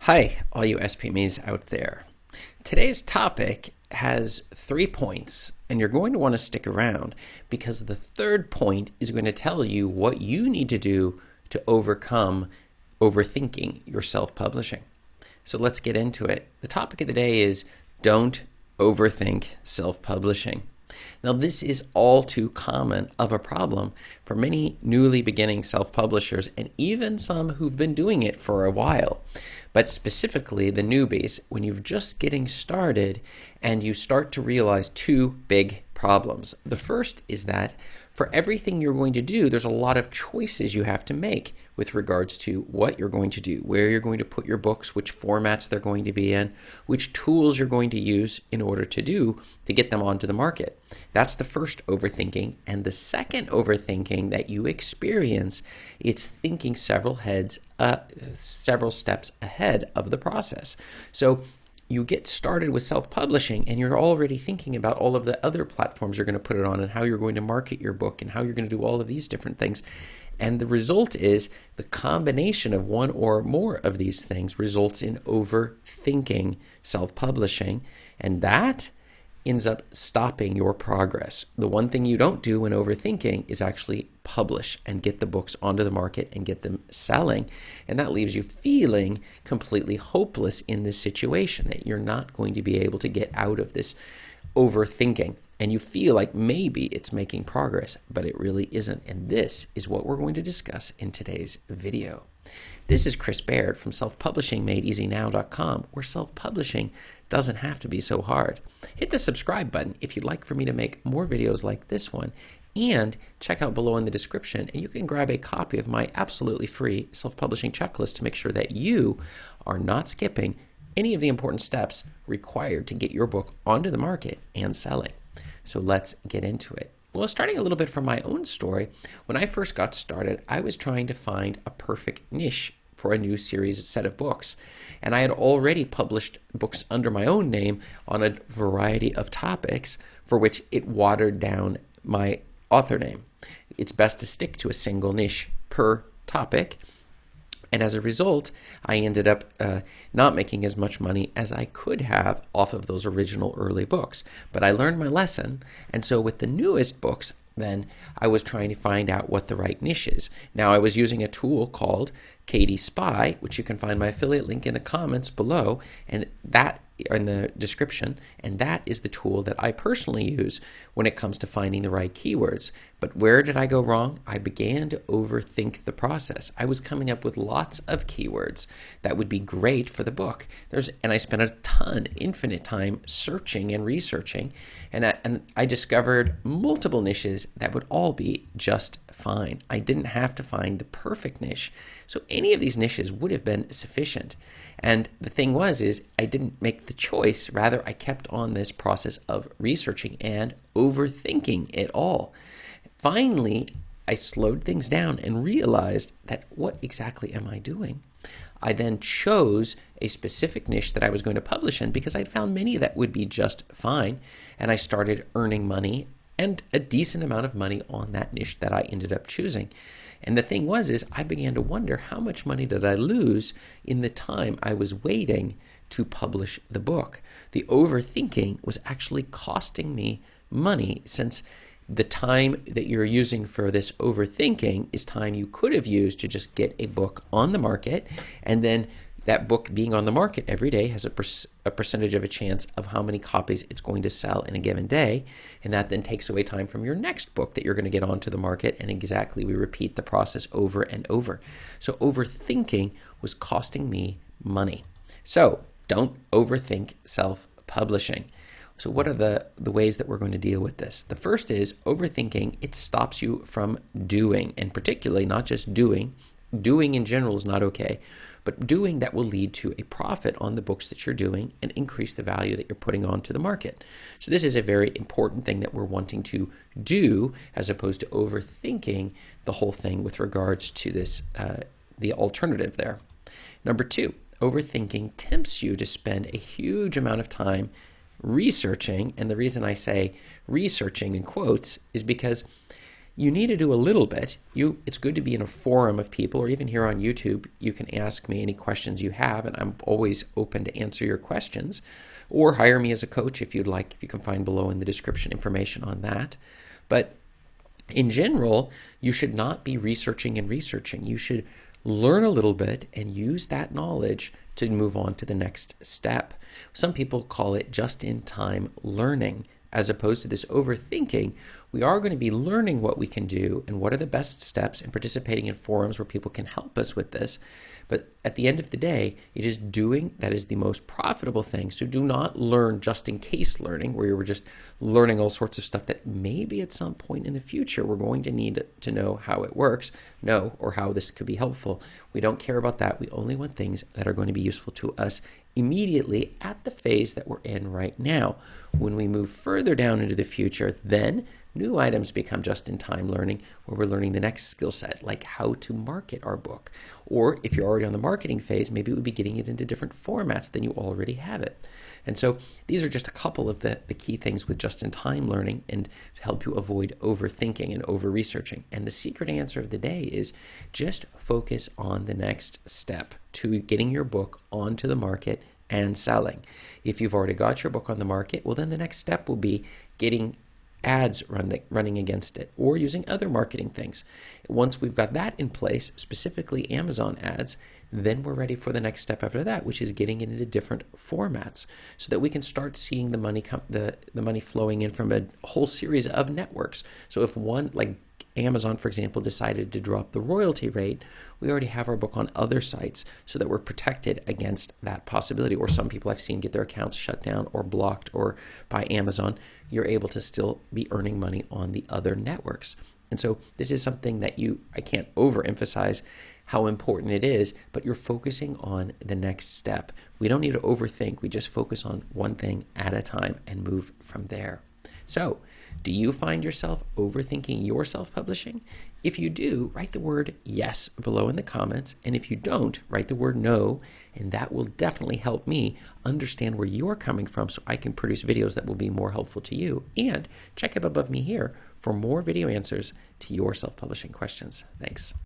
Hi, all you SPMEs out there. Today's topic has 3 points, and you're going to want to stick around because the third point is going to tell you what you need to do to overcome overthinking your self-publishing. So let's get into it. The topic of the day is don't overthink self-publishing. Now, this is all too common of a problem for many newly beginning self-publishers and even some who've been doing it for a while. But specifically the newbies, when you're just getting started and you start to realize two big problems. The first is that for everything you're going to do, there's a lot of choices you have to make with regards to what you're going to do, where you're going to put your books, which formats they're going to be in, which tools you're going to use in order to get them onto the market. That's the first overthinking. And the second overthinking that you experience, it's thinking several steps ahead of the process. So you get started with self-publishing and you're already thinking about all of the other platforms you're going to put it on and how you're going to market your book and how you're going to do all of these different things. And the result is the combination of one or more of these things results in overthinking self-publishing, and that ends up stopping your progress. The one thing you don't do when overthinking is actually publish and get the books onto the market and get them selling. And that leaves you feeling completely hopeless in this situation, that you're not going to be able to get out of this overthinking. And you feel like maybe it's making progress, but it really isn't. And this is what we're going to discuss in today's video. This is Chris Baird from selfpublishingmadeeasynow.com, where self-publishing doesn't have to be so hard. Hit the subscribe button if you'd like for me to make more videos like this one, and check out below in the description and you can grab a copy of my absolutely free self-publishing checklist to make sure that you are not skipping any of the important steps required to get your book onto the market and selling. So let's get into it. Well, starting a little bit from my own story, when I first got started, I was trying to find a perfect niche for a new set of books. And I had already published books under my own name on a variety of topics for which it watered down my author name. It's best to stick to a single niche per topic. And as a result, I ended up not making as much money as I could have off of those original early books. But I learned my lesson. And so with the newest books, then I was trying to find out what the right niche is. Now, I was using a tool called KDSpy, which you can find my affiliate link in the comments below, and that in the description, and that is the tool that I personally use when it comes to finding the right keywords. But where did I go wrong? I began to overthink the process. I was coming up with lots of keywords that would be great for the book. And I spent infinite time searching and researching, and I discovered multiple niches that would all be just fine. I didn't have to find the perfect niche. So any of these niches would have been sufficient. And the thing is I didn't make the choice. Rather, I kept on this process of researching and overthinking it all. Finally, I slowed things down and realized that what exactly am I doing? I then chose a specific niche that I was going to publish in because I'd found many that would be just fine. And I started earning money and a decent amount of money on that niche that I ended up choosing. And the thing is I began to wonder how much money did I lose in the time I was waiting to publish the book. The overthinking was actually costing me money, since the time that you're using for this overthinking is time you could have used to just get a book on the market, and then that book being on the market every day has a percentage of a chance of how many copies it's going to sell in a given day, and that then takes away time from your next book that you're going to get onto the market, and we repeat the process over and over. So overthinking was costing me money. So don't overthink self-publishing. So what are the ways that we're going to deal with this? The first is overthinking. It stops you from doing, and particularly not just doing. Doing in general is not okay, but doing that will lead to a profit on the books that you're doing and increase the value that you're putting onto the market. So this is a very important thing that we're wanting to do, as opposed to overthinking the whole thing with regards to this, the alternative there. Number 2, overthinking tempts you to spend a huge amount of time researching. And the reason I say researching in quotes is because you need to do a little bit. It's good to be in a forum of people, or even here on YouTube, you can ask me any questions you have, and I'm always open to answer your questions. Or hire me as a coach if you'd like. If you can find below in the description information on that. But in general, you should not be researching and researching. You should learn a little bit and use that knowledge to move on to the next step. Some people call it just-in-time learning. As opposed to this overthinking, we are going to be learning what we can do and what are the best steps and participating in forums where people can help us with this. But at the end of the day, it is doing that is the most profitable thing. So do not learn just in case learning, where you're just learning all sorts of stuff that maybe at some point in the future we're going to need to know how it works, or how this could be helpful. We don't care about that. We only want things that are going to be useful to us immediately at the phase that we're in right now. When we move further down into the future, then new items become just-in-time learning, where we're learning the next skill set, like how to market our book. Or if you're already on the marketing phase, maybe it would be getting it into different formats than you already have it. And so these are just a couple of the key things with just-in-time learning, and to help you avoid overthinking and over-researching. And the secret answer of the day is just focus on the next step to getting your book onto the market and selling. If you've already got your book on the market, well, then the next step will be getting ads running against it, or using other marketing things. Once we've got that in place, specifically Amazon ads, then we're ready for the next step after that, which is getting it into different formats, so that we can start seeing the money flowing in from a whole series of networks. So if one, like Amazon, for example, decided to drop the royalty rate, we already have our book on other sites so that we're protected against that possibility. Or some people I've seen get their accounts shut down or blocked or by Amazon. You're able to still be earning money on the other networks. And so this is something that I can't overemphasize how important it is, but you're focusing on the next step. We don't need to overthink. We just focus on one thing at a time and move from there. So, do you find yourself overthinking your self-publishing? If you do, write the word yes below in the comments. And if you don't, write the word no. And that will definitely help me understand where you're coming from, so I can produce videos that will be more helpful to you. And check up above me here for more video answers to your self-publishing questions. Thanks.